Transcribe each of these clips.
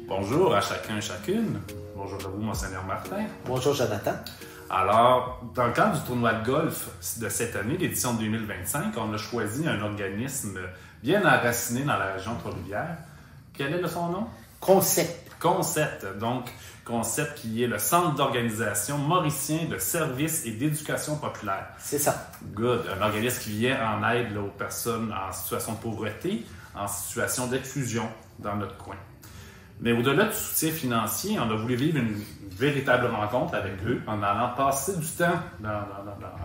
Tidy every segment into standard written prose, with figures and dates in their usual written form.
Bonjour à chacun et chacune. Bonjour à vous, Monseigneur Martin. Bonjour, Jonathan. Alors, dans le cadre du tournoi de golf de cette année, l'édition 2025, on a choisi un organisme bien enraciné dans la région de Trois-Rivières. Quel est son nom? Concept. Concept. Donc, Concept qui est le Centre d'organisation mauricien de services et d'éducation populaire. C'est ça. Good. Un organisme qui vient en aide aux personnes en situation de pauvreté, en situation d'exclusion dans notre coin. Mais au-delà du soutien financier, on a voulu vivre une véritable rencontre avec eux en allant passer du temps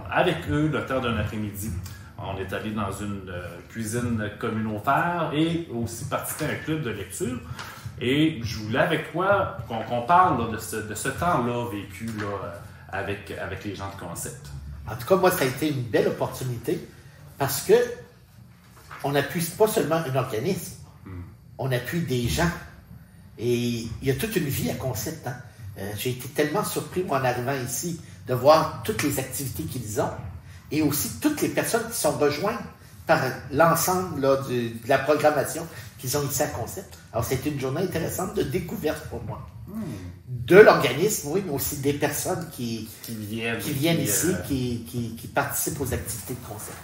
avec eux le temps d'un après-midi. On est allé dans une cuisine communautaire et aussi participé à un club de lecture. Et je voulais avec toi qu'on parle là, de ce temps-là vécu là, avec les gens de Concept. En tout cas, moi, ça a été une belle opportunité parce que on n'appuie pas seulement un organisme, on appuie des gens. Et il y a toute une vie à Concept. Hein? J'ai été tellement surpris, moi, en arrivant ici, de voir toutes les activités qu'ils ont et aussi toutes les personnes qui sont rejointes par l'ensemble de la programmation qu'ils ont ici à Concept. Alors, c'était une journée intéressante de découverte pour moi. De l'organisme, oui, mais aussi des personnes qui viennent ici, qui participent aux activités de Concept.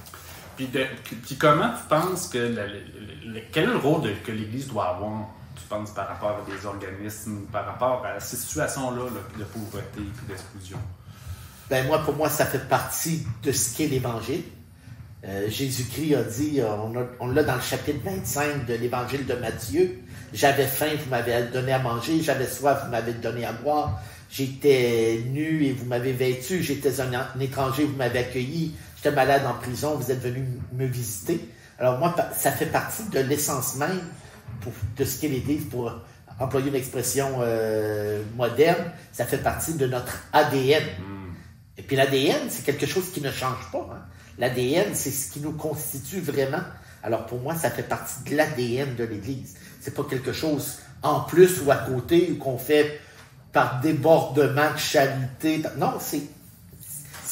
Puis comment tu penses que quel est le rôle que l'Église doit avoir, tu penses, par rapport à des organismes, par rapport à ces situations-là de pauvreté et d'exclusion? Ben pour moi, ça fait partie de ce qu'est l'Évangile. Jésus-Christ a dit, on l'a dans le chapitre 25 de l'Évangile de Matthieu, « J'avais faim, vous m'avez donné à manger, j'avais soif, vous m'avez donné à boire, j'étais nu et vous m'avez vêtu, j'étais un étranger, vous m'avez accueilli, j'étais malade en prison, vous êtes venu me visiter. » Alors moi, ça fait partie de l'essence même de ce qu'est l'Église, pour employer une expression moderne, ça fait partie de notre ADN. Et puis l'ADN, c'est quelque chose qui ne change pas. Hein? L'ADN, c'est ce qui nous constitue vraiment. Alors pour moi, ça fait partie de l'ADN de l'Église. C'est pas quelque chose en plus ou à côté ou qu'on fait par débordement de chaluté. Non, c'est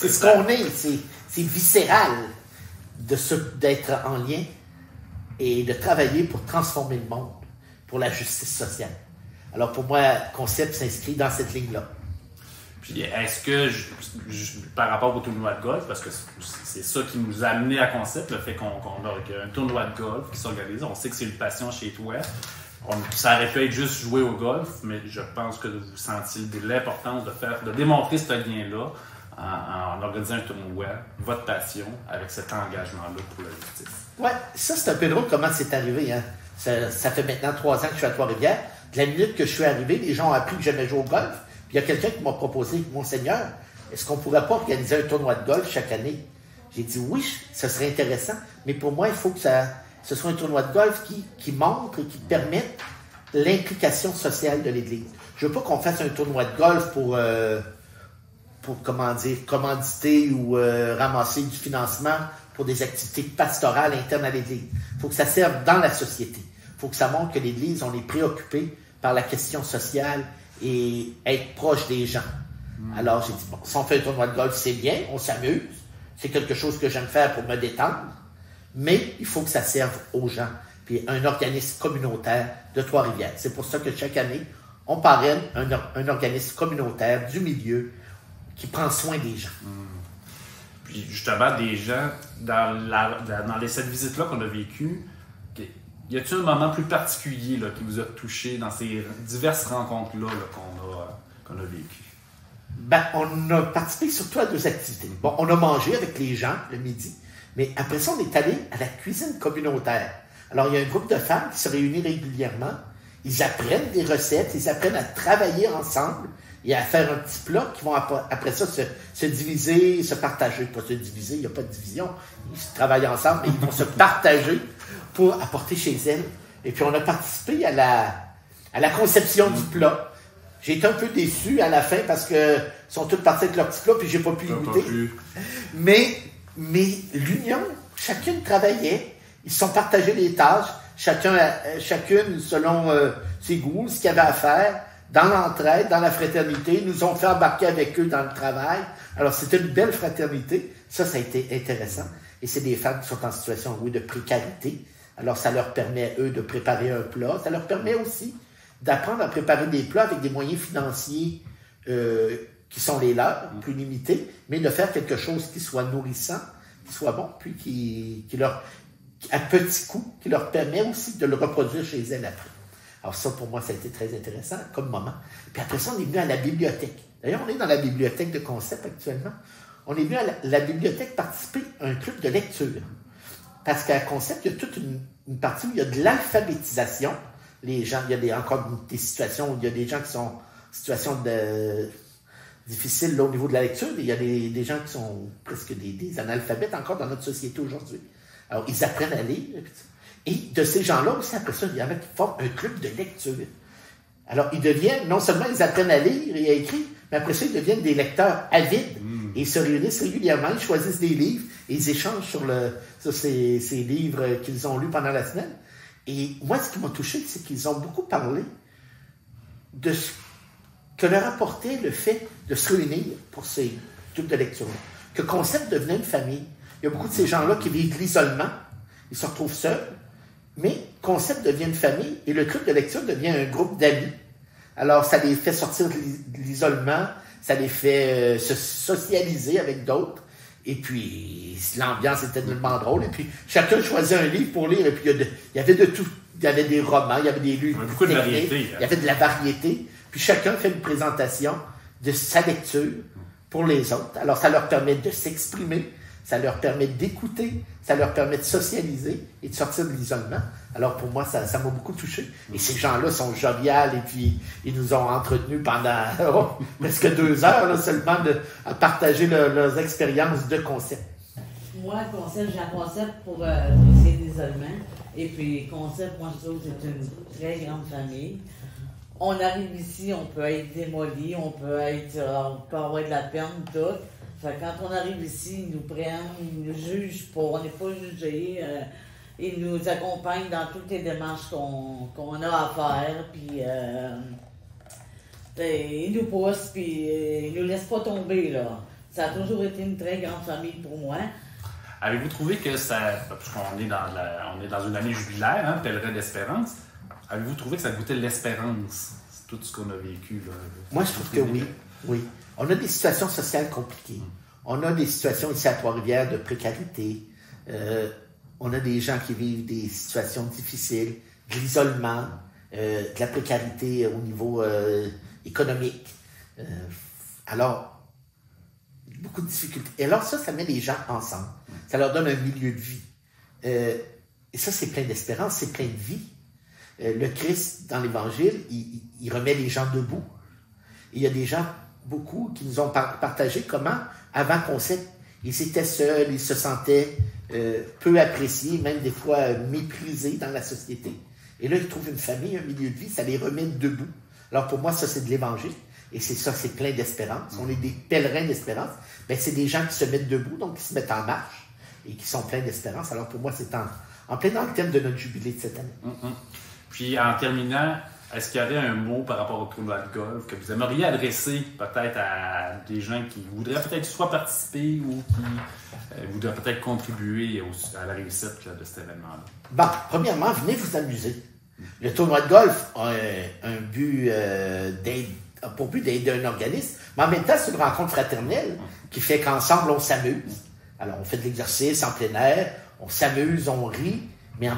ce qu'on est. C'est viscéral d'être en lien et de travailler pour transformer le monde, pour la justice sociale. Alors pour moi, Concept s'inscrit dans cette ligne-là. Puis est-ce que, par rapport au tournoi de golf, parce que c'est ça qui nous a amené à Concept, le fait qu'on a un tournoi de golf qui s'organise, on sait que c'est une passion chez toi. Ça aurait pu être juste jouer au golf, mais je pense que vous sentiez l'importance de démontrer ce lien-là en organisant un tournoi, votre passion, avec cet engagement-là pour la justice. Oui, ça c'est un peu drôle comment c'est arrivé. Hein? Ça fait maintenant 3 ans que je suis à Trois-Rivières. De la minute que je suis arrivé, les gens ont appris que j'aimais jouer au golf. Puis il y a quelqu'un qui m'a proposé, « Monseigneur, est-ce qu'on ne pourrait pas organiser un tournoi de golf chaque année? » J'ai dit, oui, ça serait intéressant, mais pour moi, il faut que ce soit un tournoi de golf qui montre et qui permette l'implication sociale de l'Église. Je ne veux pas qu'on fasse un tournoi de golf pour commanditer ou ramasser du financement pour des activités pastorales internes à l'Église. Il faut que ça serve dans la société. Il faut que ça montre que l'Église, on est préoccupé par la question sociale et être proche des gens. Alors j'ai dit, bon, si on fait un tournoi de golf, c'est bien, on s'amuse, c'est quelque chose que j'aime faire pour me détendre, mais il faut que ça serve aux gens. Puis un organisme communautaire de Trois-Rivières. C'est pour ça que chaque année, on parraine un organisme communautaire du milieu qui prend soin des gens. Puis justement, des gens, dans cette visite-là qu'on a vécue, y a-t-il un moment plus particulier là, qui vous a touché dans ces diverses rencontres-là qu'on a vécues? On a participé surtout à 2 activités. Bon, on a mangé avec les gens le midi, mais après ça, on est allé à la cuisine communautaire. Alors, il y a un groupe de femmes qui se réunit régulièrement. Ils apprennent des recettes, ils apprennent à travailler ensemble et à faire un petit plat qui vont après ça se diviser, se partager. Pas se diviser, il n'y a pas de division. Ils travaillent ensemble, mais ils vont se partager pour apporter chez elles. Et puis, on a participé à la conception du plat. J'ai été un peu déçu à la fin parce que sont tous partis avec leur petit plat puis j'ai pas pu y goûter. Mais l'union, chacune travaillait. Ils se sont partagés les tâches, chacune selon ses goûts, ce qu'il y avait à faire, dans l'entraide, dans la fraternité. Ils nous ont fait embarquer avec eux dans le travail. Alors, c'était une belle fraternité. Ça a été intéressant. Et c'est des femmes qui sont en situation, oui, de précarité. Alors, ça leur permet, eux, de préparer un plat. Ça leur permet aussi d'apprendre à préparer des plats avec des moyens financiers qui sont les leurs, plus limités, mais de faire quelque chose qui soit nourrissant, qui soit bon, puis qui leur, à petit coup, qui leur permet aussi de le reproduire chez elles après. Alors ça, pour moi, ça a été très intéressant comme moment. Puis après ça, on est venu à la bibliothèque. D'ailleurs, on est dans la bibliothèque de Concept actuellement. On est venu à la bibliothèque participer à un club de lecture. Parce qu'à Concept, il y a toute une partie où il y a de l'alphabétisation. Les gens, il y a encore des situations où il y a des gens qui sont en situation difficile là, au niveau de la lecture. Il y a des gens qui sont presque des analphabètes encore dans notre société aujourd'hui. Alors, ils apprennent à lire. Et de ces gens-là aussi, après ça, il y en a qui forment un club de lecture. Alors, ils deviennent, non seulement ils apprennent à lire et à écrire, mais après ça, ils deviennent des lecteurs avides. Et ils se réunissent régulièrement, ils choisissent des livres et ils échangent sur ces livres qu'ils ont lus pendant la semaine. Et moi, ce qui m'a touché, c'est qu'ils ont beaucoup parlé de ce que leur apportait le fait de se réunir pour ces clubs de lecture-là. Que Concept devenait une famille. Il y a beaucoup de ces gens-là qui vivent l'isolement, ils se retrouvent seuls, mais Concept devient une famille et le club de lecture devient un groupe d'amis. Alors, ça les fait sortir de l'isolement, ça les fait se socialiser avec d'autres. Et puis, l'ambiance était tellement drôle. Et puis, chacun choisit un livre pour lire. Et puis, il y avait de tout. Il y avait des romans, il y avait des livres. Beaucoup de variété. Il y avait de la variété. Puis, chacun fait une présentation de sa lecture pour les autres. Alors, ça leur permet de s'exprimer, ça leur permet d'écouter, ça leur permet de socialiser et de sortir de l'isolement. Alors, pour moi, ça m'a beaucoup touché. Et ces gens-là sont joviales et puis ils nous ont entretenus pendant presque 2 heures là, seulement à partager leurs expériences de Concept. Moi, Concept, j'ai un concept pour briser l'isolement. Et puis, Concept, moi, je trouve que c'est une très grande famille. On arrive ici, on peut être démoli, on peut avoir de la peine, tout. Fait que quand on arrive ici, ils nous prennent, ils nous jugent pas, on n'est pas jugés. Ils nous accompagnent dans toutes les démarches qu'on a à faire, puis ils nous poussent, puis ils nous laissent pas tomber, là. Ça a toujours été une très grande famille pour moi. Avez-vous trouvé que ça, puisqu'on est dans une année jubilaire, hein, pèlerin d'espérance, avez-vous trouvé que ça goûtait l'espérance, tout ce qu'on a vécu, là? Moi, je trouve que oui. Oui. On a des situations sociales compliquées. On a des situations ici à Trois-Rivières de précarité. On a des gens qui vivent des situations difficiles, de l'isolement, de la précarité au niveau économique. Alors, beaucoup de difficultés. Et alors ça met les gens ensemble. Ça leur donne un milieu de vie. Et ça, c'est plein d'espérance, c'est plein de vie. Le Christ, dans l'Évangile, il remet les gens debout. Et il y a des gens, beaucoup, qui nous ont partagé comment, avant Concept, ils étaient seuls, ils se sentaient peu appréciés, même des fois méprisés dans la société. Et là, ils trouvent une famille, un milieu de vie, ça les remet debout. Alors pour moi, ça, c'est de l'Évangile. Et c'est plein d'espérance. On est des pèlerins d'espérance. Ben, c'est des gens qui se mettent debout, donc qui se mettent en marche et qui sont pleins d'espérance. Alors pour moi, c'est en plein dans le thème de notre jubilé de cette année. Puis en terminant, est-ce qu'il y aurait un mot par rapport au tournoi de golf que vous aimeriez adresser peut-être à des gens qui voudraient peut-être soit participer ou qui voudraient peut-être contribuer à la réussite là, de cet événement-là? Bon, premièrement, venez vous amuser. Le tournoi de golf a un but pour but d'aider un organisme, mais en même temps, c'est une rencontre fraternelle qui fait qu'ensemble, on s'amuse. Alors, on fait de l'exercice en plein air, on s'amuse, on rit, mais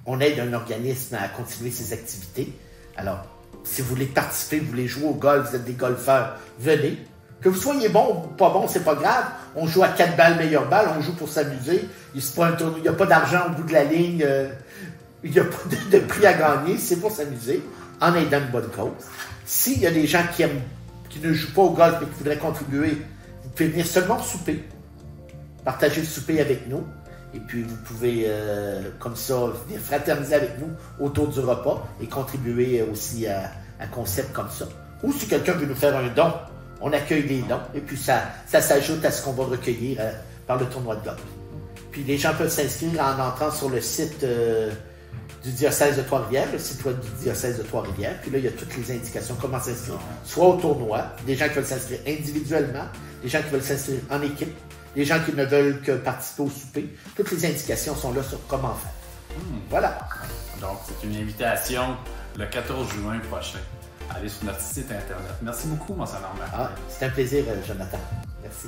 on aide un organisme à continuer ses activités. Alors, si vous voulez participer, vous voulez jouer au golf, vous êtes des golfeurs, venez. Que vous soyez bon ou pas bon, c'est pas grave. On joue à 4 balles, meilleure balle, on joue pour s'amuser. Il n'y a pas d'argent au bout de la ligne, il n'y a pas de prix à gagner, c'est pour s'amuser, en aidant une bonne cause. S'il y a des gens qui ne jouent pas au golf mais qui voudraient contribuer, vous pouvez venir seulement souper, partager le souper avec nous. Et puis, vous pouvez, comme ça, venir fraterniser avec nous autour du repas et contribuer aussi à Concept comme ça. Ou si quelqu'un veut nous faire un don, on accueille les dons. Et puis, ça s'ajoute à ce qu'on va recueillir par le tournoi de golf. Puis, les gens peuvent s'inscrire en entrant sur le site du diocèse de Trois-Rivières, le site web du diocèse de Trois-Rivières. Puis là, il y a toutes les indications, comment s'inscrire. Soit au tournoi, des gens qui veulent s'inscrire individuellement, des gens qui veulent s'inscrire en équipe, des gens qui ne veulent que participer au souper. Toutes les indications sont là sur comment faire. Voilà. Donc, c'est une invitation le 14 juin prochain. Allez sur notre site Internet. Merci beaucoup, Monseigneur Martin. C'est un plaisir, Jonathan. Merci.